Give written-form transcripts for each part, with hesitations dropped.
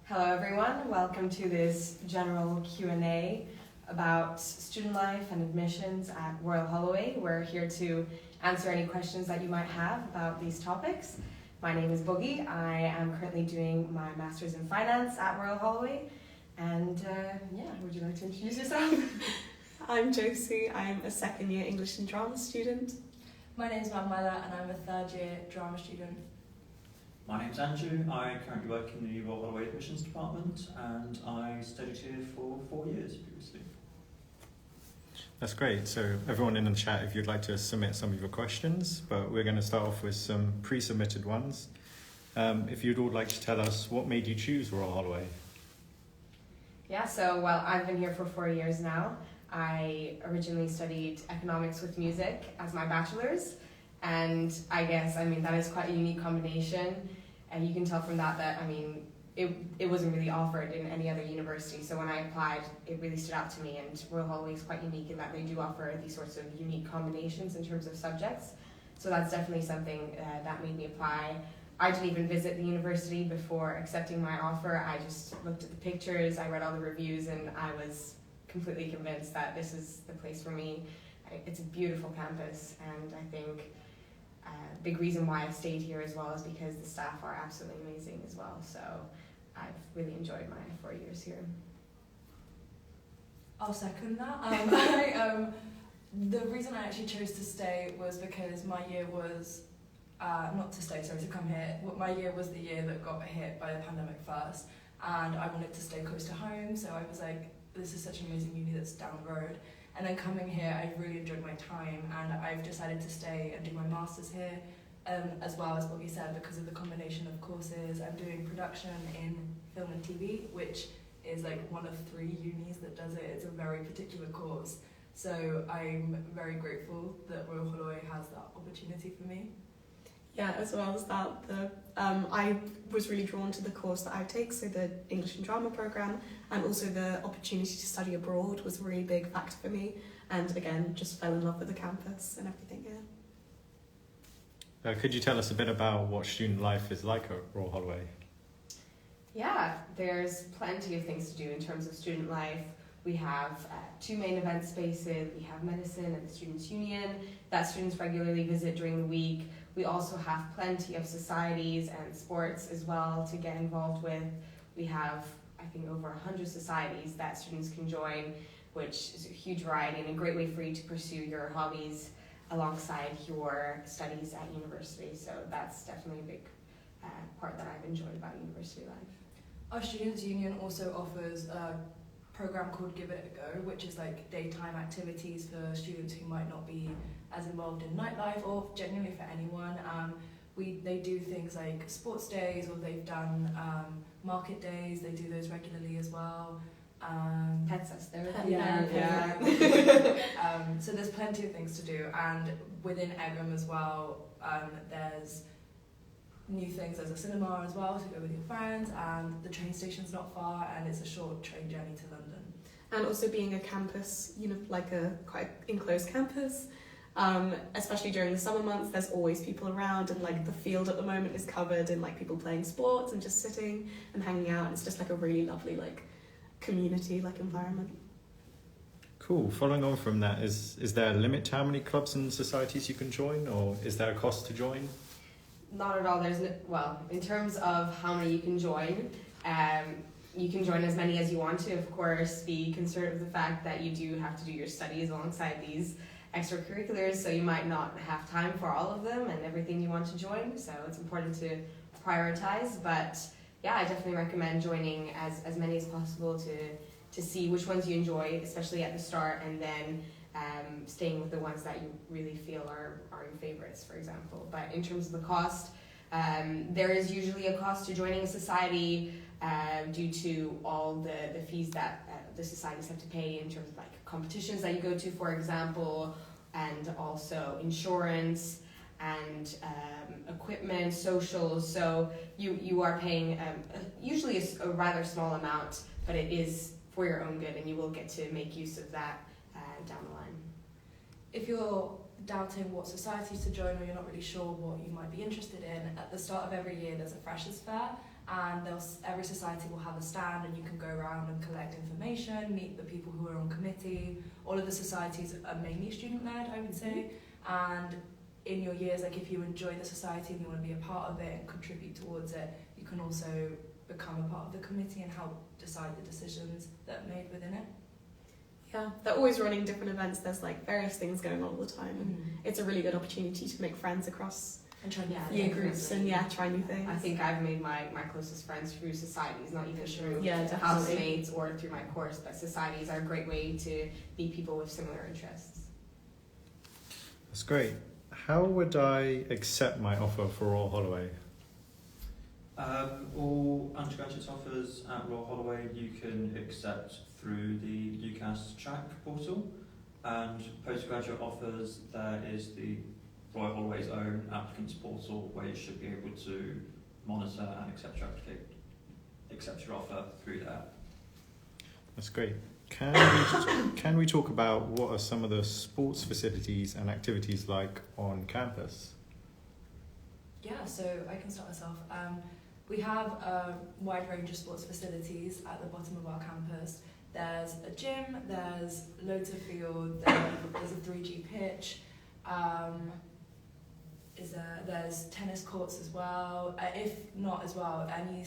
Hello everyone, welcome to this general Q&A about student life and admissions at Royal Holloway. We're here to answer any questions that you might have about these topics. My name is Boogie. I am currently doing my Master's in Finance at Royal Holloway. And would you like to introduce yourself? I'm Josie. I'm a second year English and Drama student. My name's Manuela and I'm a third year drama student. My name's Andrew. I currently work in the Royal Holloway Admissions Department and I studied here for 4 years previously. That's great. So everyone in the chat, if you'd like to submit some of your questions, but we're going to start off with some pre-submitted ones. If you'd all like to tell us what made you choose Royal Holloway? Yeah, so I've been here for 4 years now. I originally studied economics with music as my bachelor's, and I guess, that is quite a unique combination, and you can tell from that, it wasn't really offered in any other university, so when I applied, it really stood out to me, and Royal Holloway is quite unique in that they do offer these sorts of unique combinations in terms of subjects, so that's definitely something that made me apply. I didn't even visit the university before accepting my offer. I just looked at the pictures, I read all the reviews, and I was completely convinced that this is the place for me. It's a beautiful campus, and I think a big reason why I've stayed here as well is because the staff are absolutely amazing as well. So I've really enjoyed my 4 years here. I'll second that. The reason I actually chose to stay was because my year was, to come here. My year was the year that got hit by the pandemic first, and I wanted to stay close to home, so I was like, this is such an amazing uni that's down the road. And then coming here, I really enjoyed my time, and I've decided to stay and do my master's here, as well as Bobby said, because of the combination of courses. I'm doing production in film and TV, which is like one of 3 unis that does it. It's a very particular course. So I'm very grateful that Royal Holloway has that opportunity for me. Yeah, as well as that, I was really drawn to the course that I take, so the English and Drama programme, and also the opportunity to study abroad was a really big factor for me, and again, just fell in love with the campus and everything here. Could you tell us a bit about what student life is like at Royal Holloway? Yeah, there's plenty of things to do in terms of student life. We have 2 main event spaces. We have medicine and the Students' Union that students regularly visit during the week. We also have plenty of societies and sports as well to get involved with. We have, I think, over 100 societies that students can join, which is a huge variety and a great way for you to pursue your hobbies alongside your studies at university. So that's definitely a big part that I've enjoyed about university life. Our Students' Union also offers a program called Give It a Go, which is like daytime activities for students who might not be as involved in nightlife, or genuinely for anyone. They do things like sports days, or they've done market days. They do those regularly as well. Pets us there. So there's plenty of things to do, and within Egham as well, there's new things. There's a cinema as well to go with your friends, and the train station's not far, and it's a short train journey to London. And also being a campus, like a quite enclosed campus, especially during the summer months, there's always people around, and like the field at the moment is covered in like people playing sports and just sitting and hanging out. And it's just like a really lovely like community like environment. Cool. Following on from that, is there a limit to how many clubs and societies you can join, or is there a cost to join? Not at all. In terms of how many you can join, you can join as many as you want to. Of course, be considerate of the fact that you do have to do your studies alongside these extracurriculars, so you might not have time for all of them and everything you want to join, so it's important to prioritize. But yeah, I definitely recommend joining as many as possible to see which ones you enjoy, especially at the start, and then staying with the ones that you really feel are your favorites, for example. But in terms of the cost, there is usually a cost to joining a society due to all the fees that the societies have to pay in terms of like competitions that you go to, for example, and also insurance and equipment, socials. So you are paying usually a rather small amount, but it is for your own good, and you will get to make use of that down the line. If you're doubting what societies to join, or you're not really sure what you might be interested in, at the start of every year there's a freshers fair, and every society will have a stand, and you can go around and collect information, meet the people who are on committee. All of the societies are mainly student-led, I would say, and in your years, like if you enjoy the society and you want to be a part of it and contribute towards it, you can also become a part of the committee and help decide the decisions that are made within it. Yeah, they're always running different events. There's like various things going on all the time, and it's a really good opportunity to make friends across And try year groups and try new things. I think I've made my closest friends through societies, not even through definitely. housemates or through my course, but societies are a great way to meet people with similar interests. That's great. How would I accept my offer for Royal Holloway? All undergraduate offers at Royal Holloway you can accept through the UCAS track portal, and postgraduate offers there is the Royal Holloway's own applicants portal where you should be able to monitor and accept your offer through there. That's great. Can we talk about what are some of the sports facilities and activities like on campus? Yeah, so I can start us off. We have a wide range of sports facilities at the bottom of our campus. There's a gym, there's loads of field, there's a 3G pitch, there's tennis courts as well. If not as well, any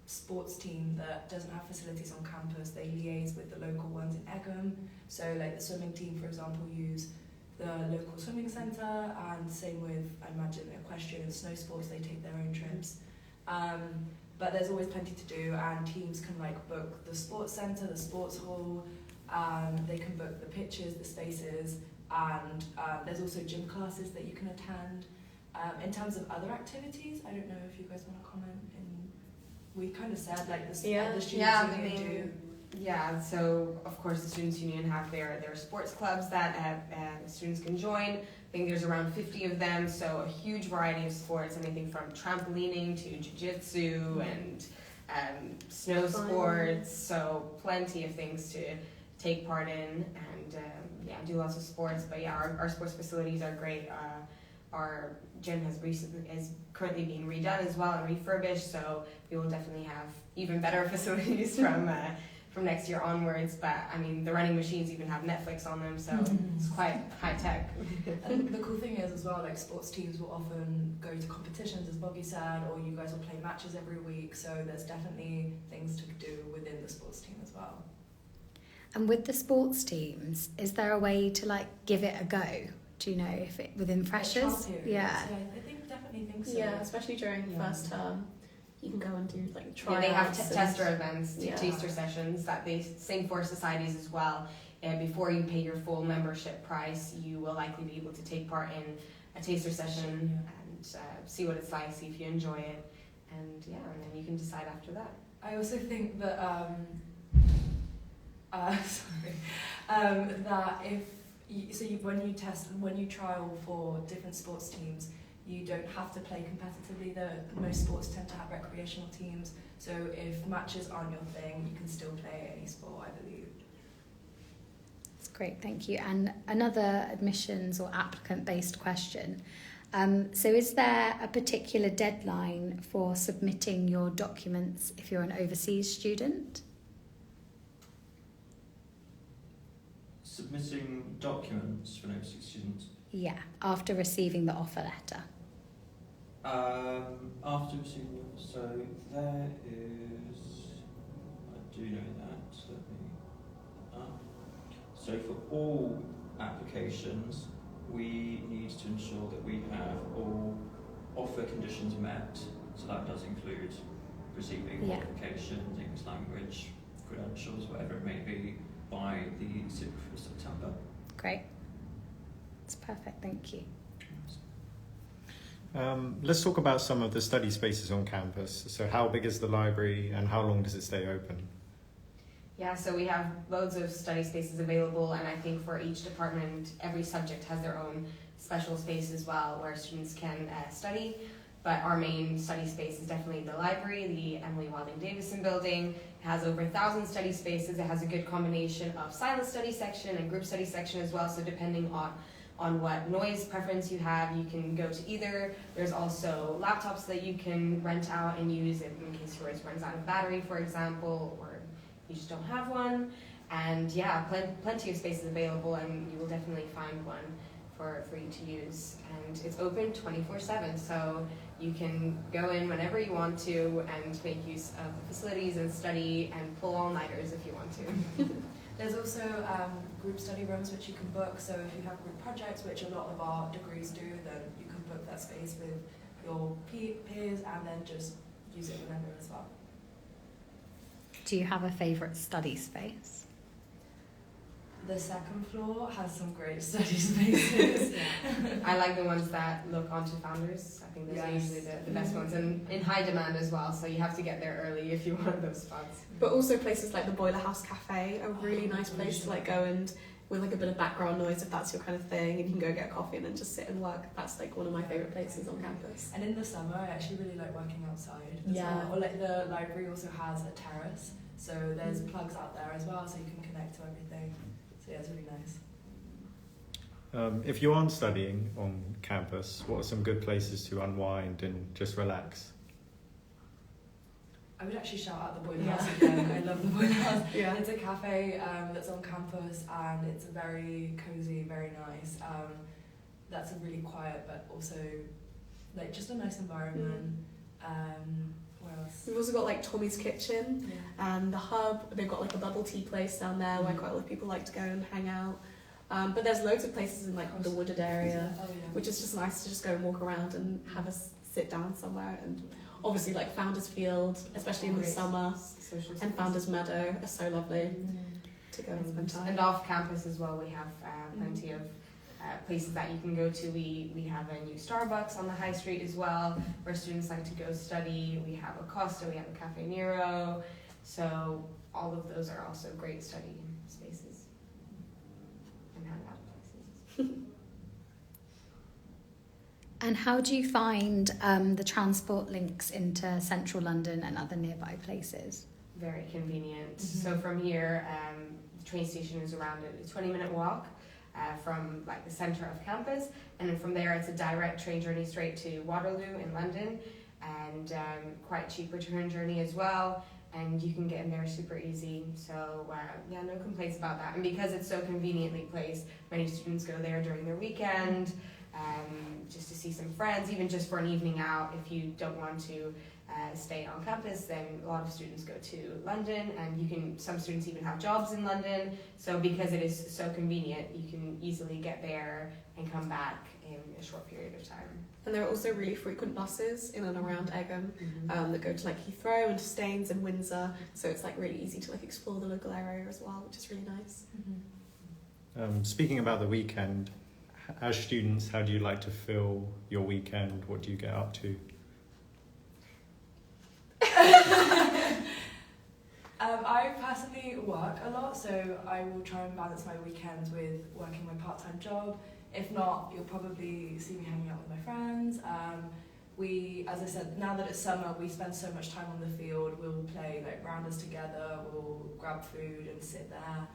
sports team that doesn't have facilities on campus, they liaise with the local ones in Egham. So like the swimming team, for example, use the local swimming centre, and same with, I imagine, equestrian and snow sports, they take their own trips. But there's always plenty to do, and teams can like book the sports centre, the sports hall, they can book the pitches, the spaces, and there's also gym classes that you can attend. In terms of other activities, I don't know if you guys want to comment. We kind of said like the students union do. Yeah, so of course the Students' Union have their sports clubs that students can join. I think there's around 50 of them, so a huge variety of sports, anything from trampolining to jiu-jitsu and snow sports, so plenty of things to take part in and do lots of sports. But yeah, our sports facilities are great. Our gym is currently being redone as well and refurbished, so we will definitely have even better facilities from next year onwards. But I mean, the running machines even have Netflix on them, so it's quite high tech. And the cool thing is as well, like sports teams will often go to competitions, as Bobby said, or you guys will play matches every week. So there's definitely things to do within the sports team as well. And with the sports teams, is there a way to like give it a go? Do you know if it within freshers? Yeah, I definitely think so. Yeah, especially during first term, you can go and do like tryouts. Yeah, they have tester events, taster sessions that they sing for societies as well. And before you pay your full membership price, you will likely be able to take part in a taster session and see what it's like, see if you enjoy it, and then you can decide after that. I also think that that if when you trial for different sports teams, you don't have to play competitively. Most sports tend to have recreational teams, so if matches aren't your thing, you can still play any sport, I believe. That's great, thank you. And another admissions or applicant-based question. So is there a particular deadline for submitting your documents if you're an overseas student? Submitting documents for an overseas student? Yeah, after receiving the offer letter. After receiving the offer, so there is, I do know that, let me, so for all applications, we need to ensure that we have all offer conditions met, so that does include receiving qualifications, English language, credentials, whatever it may be, by the 6th of September. Great. That's perfect, thank you. Let's talk about some of the study spaces on campus. So how big is the library and how long does it stay open? Yeah, so we have loads of study spaces available, and I think for each department, every subject has their own special space as well where students can study. But our main study space is definitely the library, the Emily Wilding Davison building. It has over 1,000 study spaces. It has a good combination of silent study section and group study section as well. So depending on on what noise preference you have, you can go to either. There's also laptops that you can rent out and use in case yours runs out of battery, for example, or you just don't have one. And yeah, plenty of spaces available, and you will definitely find one for you to use. And it's open 24/7, so you can go in whenever you want to and make use of the facilities and study and pull all-nighters if you want to. There's also group study rooms which you can book, so if you have group projects, which a lot of our degrees do, then you can book that space with your peers and then just use it whenever as well. Do you have a favourite study space? The second floor has some great study spaces. I like the ones that look onto Founders. I think those are usually the best ones, and in high demand as well, so you have to get there early if you want those spots. But also places like the Boiler House Cafe, a really nice place to like go and with like a bit of background noise if that's your kind of thing, and you can go get a coffee and then just sit and work. That's like one of my favourite places on campus. And in the summer, I actually really like working outside as Yeah. well. Or like the library also has a terrace, so there's plugs out there as well, so you can connect to everything. So yeah, it's really nice. If you aren't studying on campus, what are some good places to unwind and just relax? I would actually shout out the Boiler Yeah. House again. I love the Boiler House. Yeah. It's a cafe that's on campus, and it's very cozy, very nice. That's a really quiet, but also like just a nice environment. Where else? We've also got like Tommy's Kitchen Yeah. and the Hub. They've got like a bubble tea place down there where quite a lot of people like to go and hang out. But there's loads of places in like the wooded area, Oh yeah. which is just nice to just go and walk around and have a sit down somewhere. And obviously like Founders Field, especially in the Great. summer, Social and spaces. Founders Meadow are so lovely to go and spend time. And off campus as well, we have plenty of places that you can go to. We have a new Starbucks on the high street as well, where students like to go study. We have a Costa, we have a Cafe Nero. So all of those are also great study spaces and hangout places. And how do you find the transport links into central London and other nearby places? Very convenient. So from here, the train station is around a 20-minute walk from like the centre of campus, and then from there it's a direct train journey straight to Waterloo in London, and quite cheap return journey as well, and you can get in there super easy. So yeah, no complaints about that. And because it's so conveniently placed, many students go there during their weekend just to see some friends, even just for an evening out. If you don't want to stay on campus, then a lot of students go to London, and some students even have jobs in London. So because it is so convenient, you can easily get there and come back in a short period of time. And there are also really frequent buses in and around Egham that go to like Heathrow and to Staines and Windsor. So it's like really easy to like explore the local area as well, which is really nice. Speaking about the weekend, as students, how do you like to fill your weekend? What do you get up to? I personally work a lot, so I will try and balance my weekends with working my part-time job. If not, you'll probably see me hanging out with my friends. As I said, now that it's summer, we spend so much time on the field. We'll play like rounders together, we'll grab food and sit there.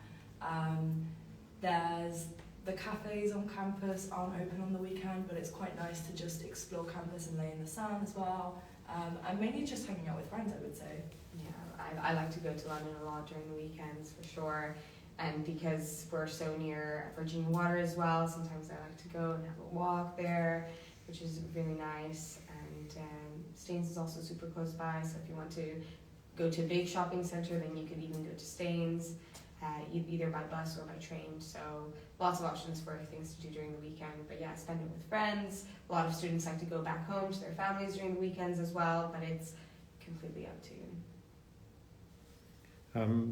There's the cafes on campus aren't open on the weekend, but it's quite nice to just explore campus and lay in the sun as well. And mainly just hanging out with friends, I would say. Yeah, I like to go to London a lot during the weekends for sure. And because we're so near Virginia Water as well, sometimes I like to go and have a walk there, which is really nice. And Staines is also super close by, so if you want to go to a big shopping centre, then you could even go to Staines, either by bus or by train. So lots of options for things to do during the weekend. But yeah, spend it with friends. A lot of students like to go back home to their families during the weekends as well, but it's completely up to you.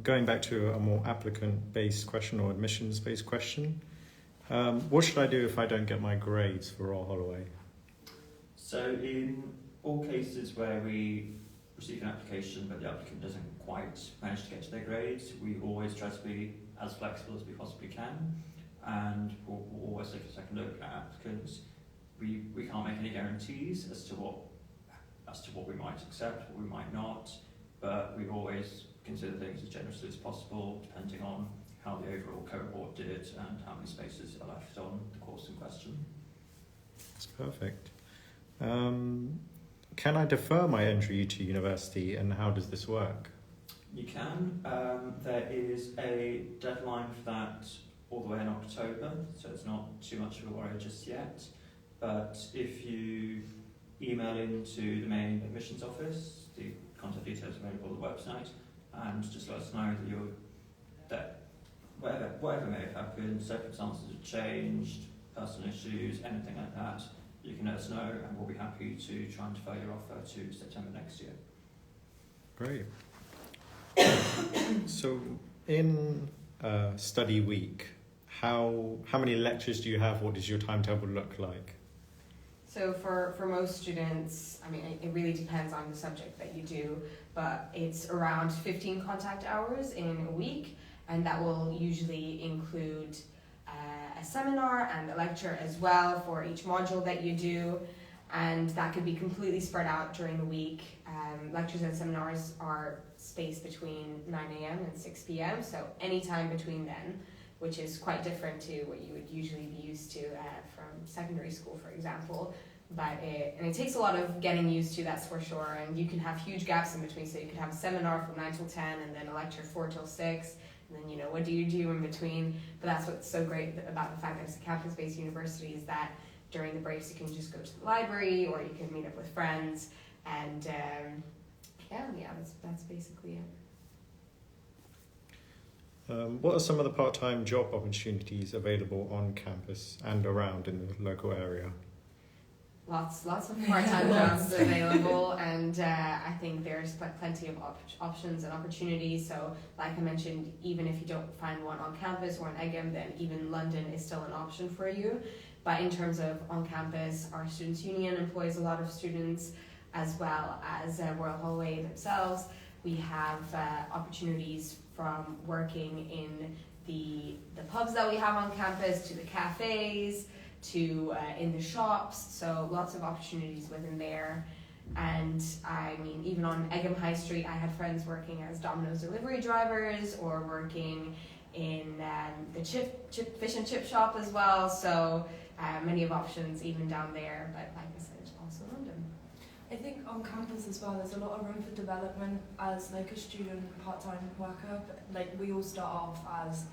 Going back to a more applicant-based question or admissions-based question, what should I do if I don't get my grades for Royal Holloway? So in all cases where we receive an application but the applicant doesn't quite manage to get to their grades, we always try to be as flexible as we possibly can, and we'll always take a second look at applicants. We can't make any guarantees as to what we might accept, what we might not, but we always consider things as generously as possible, depending on how the overall cohort did and how many spaces are left on the course in question. That's perfect. Can I defer my entry to university, and how does this work? You can. There is a deadline for that all the way in October, so it's not too much of a worry just yet. But if you email into the main admissions office, the contact details are available on the website, and just let us know that whatever may have happened, circumstances have changed, personal issues, anything like that, you can let us know, and we'll be happy to try and defer your offer to September next year. Great. So in study week, how many lectures do you have? What does your timetable look like? So for most students, I mean, it really depends on the subject that you do, but it's around 15 contact hours in a week, and that will usually include a seminar and a lecture as well for each module that you do, and that could be completely spread out during the week. Lectures and seminars are spaced between 9 a.m. and 6 p.m., so any time between then, which is quite different to what you would usually be used to from secondary school, for example. But it takes a lot of getting used to, that's for sure, and you can have huge gaps in between, so you could have a seminar from 9 till 10 and then a lecture 4 till 6, and then, you know, what do you do in between? But that's what's so great about the fact that it's a campus-based university, is that during the breaks you can just go to the library or you can meet up with friends, and that's basically it. What are some of the part-time job opportunities available on campus and around in the local area? Lots of part-time jobs available, and I think there's plenty of options and opportunities. So like I mentioned, even if you don't find one on campus or in Egham, then even London is still an option for you. But in terms of on campus, our Students' Union employs a lot of students, as well as Royal Holloway themselves. We have opportunities from working in the pubs that we have on campus, to the cafes, to in the shops, so lots of opportunities within there. And I mean, even on Egham High Street, I had friends working as Domino's delivery drivers or working in the fish and chip shop as well, so many of options even down there, but like I said, also London. I think on campus as well, there's a lot of room for development as like a student part-time worker. Like we all start off as,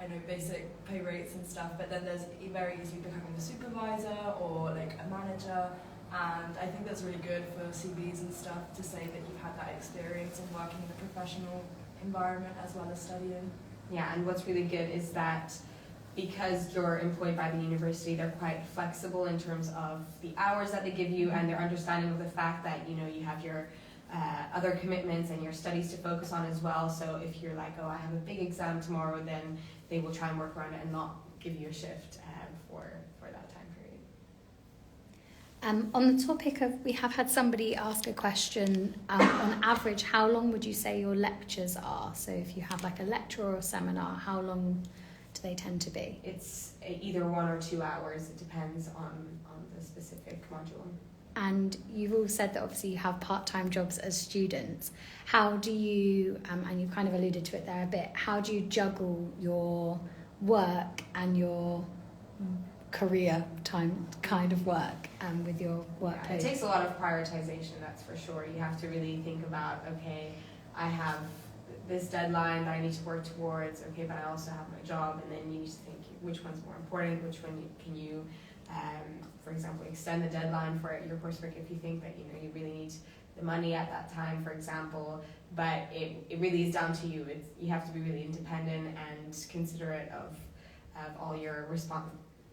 I know, basic pay rates and stuff, but then there's very easily becoming a supervisor or like a manager, and I think that's really good for CVs and stuff to say that you've had that experience in working in a professional environment as well as studying. Yeah, and what's really good is that because you're employed by the university, they're quite flexible in terms of the hours that they give you, and their understanding of the fact that, you know, you have your other commitments and your studies to focus on as well. So if you're like, oh, I have a big exam tomorrow, then they will try and work around it and not give you a shift for that time period. On the topic of, we have had somebody ask a question, on average, how long would you say your lectures are? So if you have like a lecture or a seminar, how long do they tend to be? It's either 1 or 2 hours. It depends on the specific module. And you've all said that obviously you have part-time jobs as students. How do you, and you kind of alluded to it there a bit, how do you juggle your work and your career time kind of work with your workload? Yeah, it takes a lot of prioritization, that's for sure. You have to really think about, okay, I have this deadline that I need to work towards, okay, but I also have my job, and then you need to think which one's more important, which one can you for example, extend the deadline for your coursework if you think that, you know, you really need the money at that time, for example. But it really is down to you. You have to be really independent and considerate of all your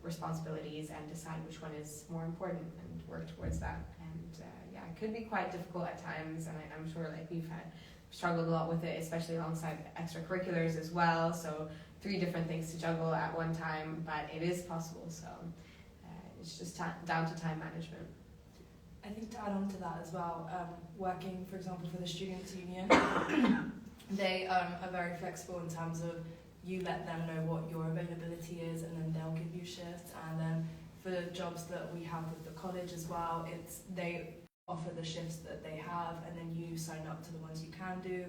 responsibilities, and decide which one is more important and work towards that. And yeah, it could be quite difficult at times, and I'm sure like we've struggled a lot with it, especially alongside extracurriculars as well. So 3 different things to juggle at one time, but it is possible. So it's just down to time management. I think to add on to that as well, working, for example, for the Students' Union, they are very flexible in terms of you let them know what your availability is, and then they'll give you shifts. And then for the jobs that we have with the college as well, they offer the shifts that they have, and then you sign up to the ones you can do.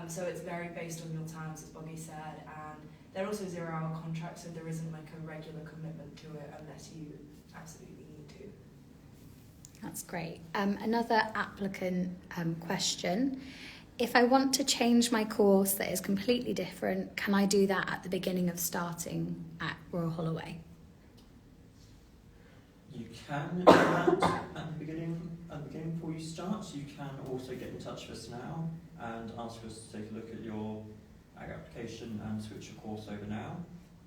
So it's very based on your terms, as Boggy said, and they're also 0-hour contracts, so there isn't like a regular commitment to it unless you absolutely need to. That's great. Another applicant question. If I want to change my course that is completely different, can I do that at the beginning of starting at Royal Holloway? You can do that at the beginning before you start. You can also get in touch with us now and ask us to take a look at your application and switch your course over now.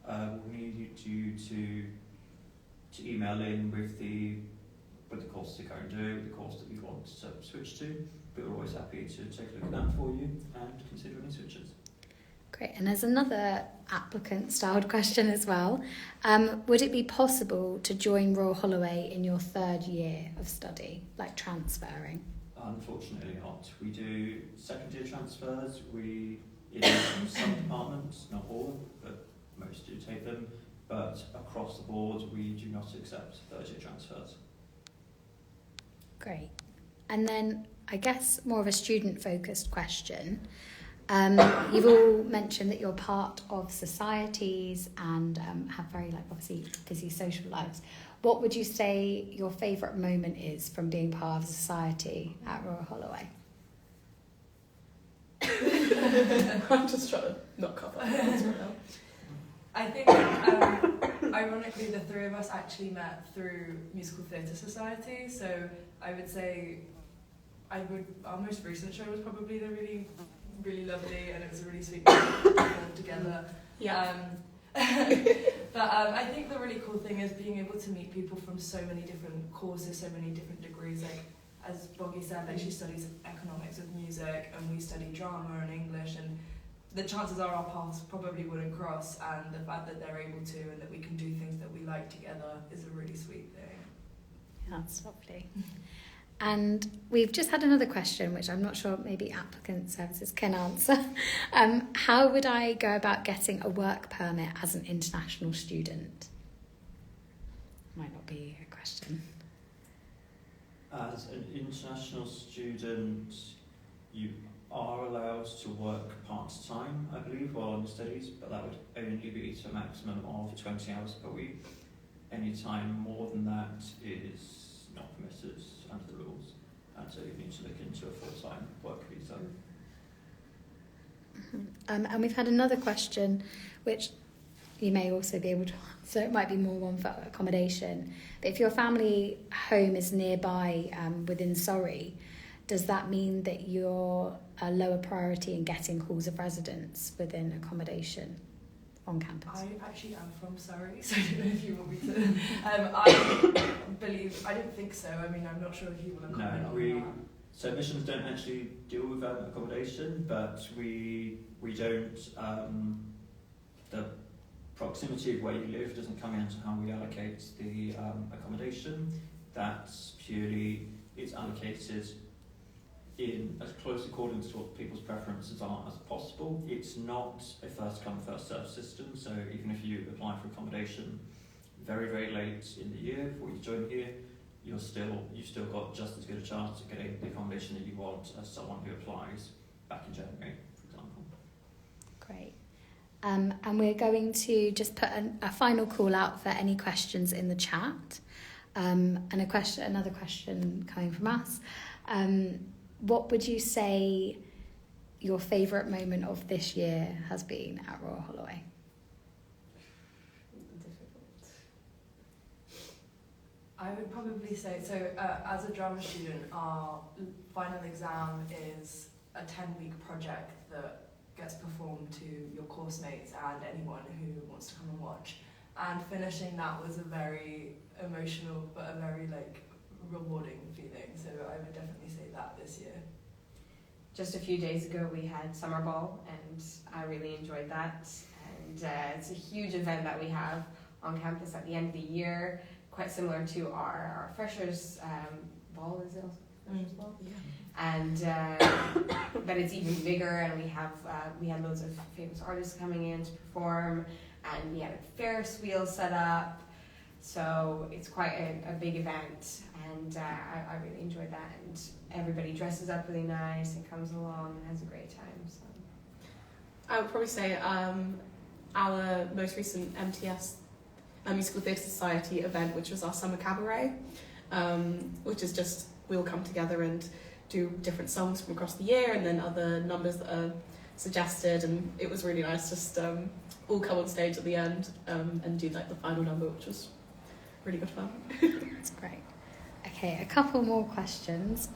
We'll need you to email in with the course you're going to do, the course that you want to switch to. But we're always happy to take a look at that for you and consider any switches. Great. And there's another applicant-styled question as well. Would it be possible to join Royal Holloway in your third year of study, like transferring? Unfortunately not. We do second-year transfers. In some departments, not all, but most do take them. But across the board, we do not accept third-year transfers. Great. And then I guess more of a student-focused question. You've all mentioned that you're part of societies and have very obviously busy social lives. What would you say your favourite moment is from being part of a society at Royal Holloway? I'm just trying to not cough up right now. I think, ironically, the three of us actually met through Musical Theatre Society, so I would say our most recent show was probably the really, really lovely, and it was a really sweet to perform together. Yeah. But I think the really cool thing is being able to meet people from so many different courses, so many different degrees. Like, as Boggy said, she studies economics with music, and we study drama and English, and the chances are our paths probably wouldn't cross, and the fact that they're able to and that we can do things that we like together is a really sweet thing. That's lovely. And we've just had another question, which I'm not sure maybe applicant services can answer. How would I go about getting a work permit as an international student? Might not be a question. As an international student, you are allowed to work part-time, I believe, while on your studies, but that would only be to a maximum of 20 hours per week. Any time more than that is not permitted under the rules, and so you need to look into a full-time work visa. And we've had another question, which you may also be able to answer. It might be more one for accommodation. But if your family home is nearby within Surrey, does that mean that you're a lower priority in getting halls of residence within accommodation on campus? I actually am from Surrey, so I don't know if you want me to. I don't think so. I mean, I'm not sure if you want to comment on that. So admissions don't actually deal with accommodation, but we don't. The proximity of where you live doesn't come into how we allocate the accommodation. That's purely, it's allocated in as close according to what people's preferences are as possible. It's not a first come first served system, so even if you apply for accommodation very, very late in the year before you join here, you've still got just as good a chance of getting the accommodation that you want as someone who applies back in January, for example. Great. And we're going to just put a final call out for any questions in the chat. And another question coming from us. What would you say your favourite moment of this year has been at Royal Holloway? I would probably say, as a drama student, our final exam is a 10-week project that gets performed to your course mates and anyone who wants to come and watch. And finishing that was a very emotional but a very rewarding feeling. So I would definitely say that this year. Just a few days ago we had summer ball and I really enjoyed that. And it's a huge event that we have on campus at the end of the year, quite similar to our freshers ball, is it also freshers ball? Yeah. And but it's even bigger, and we had loads of famous artists coming in to perform, and we had a Ferris wheel set up. So it's quite a big event, and I really enjoyed that. And everybody dresses up really nice and comes along and has a great time. So I would probably say our most recent MTS, Musical Theatre Society event, which was our summer cabaret, which is just we'll come together and do different songs from across the year and then other numbers that are suggested, and it was really nice just all come on stage at the end and do like the final number, which was really good fun. That's great. Okay, a couple more questions.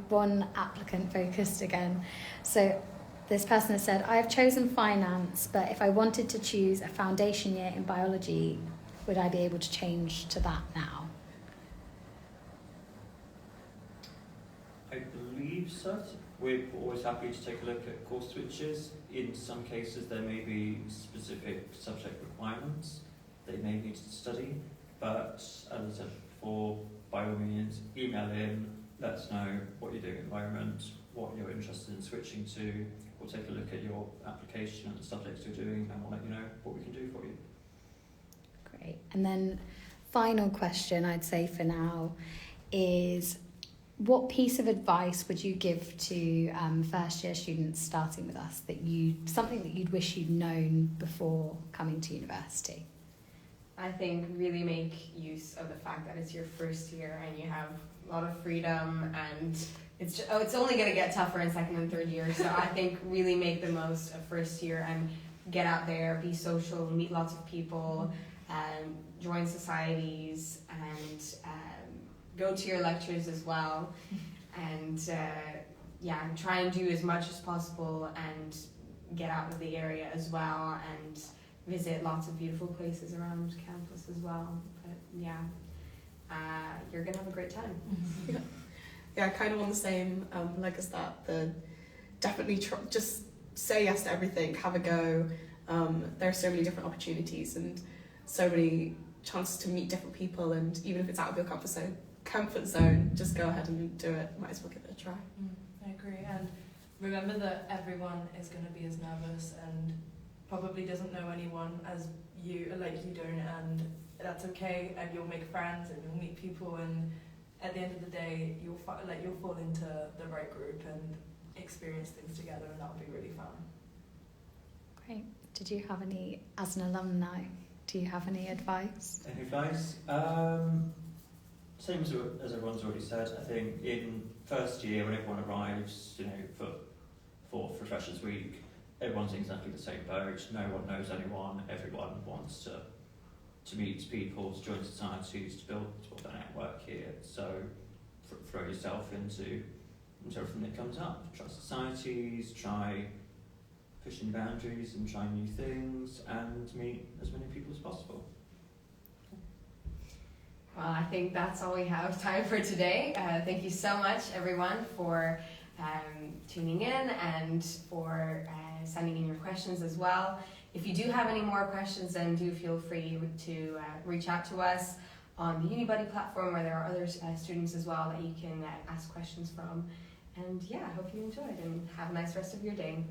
One applicant focused again. So this person has said, I have chosen finance, but if I wanted to choose a foundation year in biology, would I be able to change to that now? I believe so. We're always happy to take a look at course switches. In some cases, there may be specific subject requirements that you may need to study, but as I said before, by all means, email in, let us know what you're doing at the moment, what you're interested in switching to. We'll take a look at your application and the subjects you're doing, and we'll let you know what we can do for you. Great. And then final question, I'd say for now, is what piece of advice would you give to first year students starting with us something that you'd wish you'd known before coming to university? I think really make use of the fact that it's your first year and you have a lot of freedom, and it's only going to get tougher in second and third year. So I think really make the most of first year and get out there, be social, meet lots of people, join societies, and go to your lectures as well, and try and do as much as possible and get out of the area as well and visit lots of beautiful places around campus as well. But you're gonna have a great time. Yeah, kind of on the same leg as that. Definitely just say yes to everything, have a go. There are so many different opportunities and so many chances to meet different people, and even if it's out of your comfort zone, just go ahead and do it. Might as well give it a try. I agree, and remember that everyone is going to be as nervous and probably doesn't know anyone as you don't, and that's okay, and you'll make friends and you'll meet people, and at the end of the day you'll fall into the right group and experience things together, and that'll be really fun. Great. Did you have any, as an alumni, do you have any advice? Any advice? Same as everyone's already said. I think in first year, when everyone arrives, for Freshers Week, everyone's in exactly the same boat. No one knows anyone. Everyone wants to meet people, to join societies, to build their network here. So throw yourself into everything that comes up. Try societies, try pushing boundaries and try new things, and meet as many people as possible. Well, I think that's all we have time for today. Thank you so much, everyone, for tuning in and for sending in your questions as well. If you do have any more questions, then do feel free to reach out to us on the UniBuddy platform, where there are other students as well that you can ask questions from. And I hope you enjoyed, and have a nice rest of your day.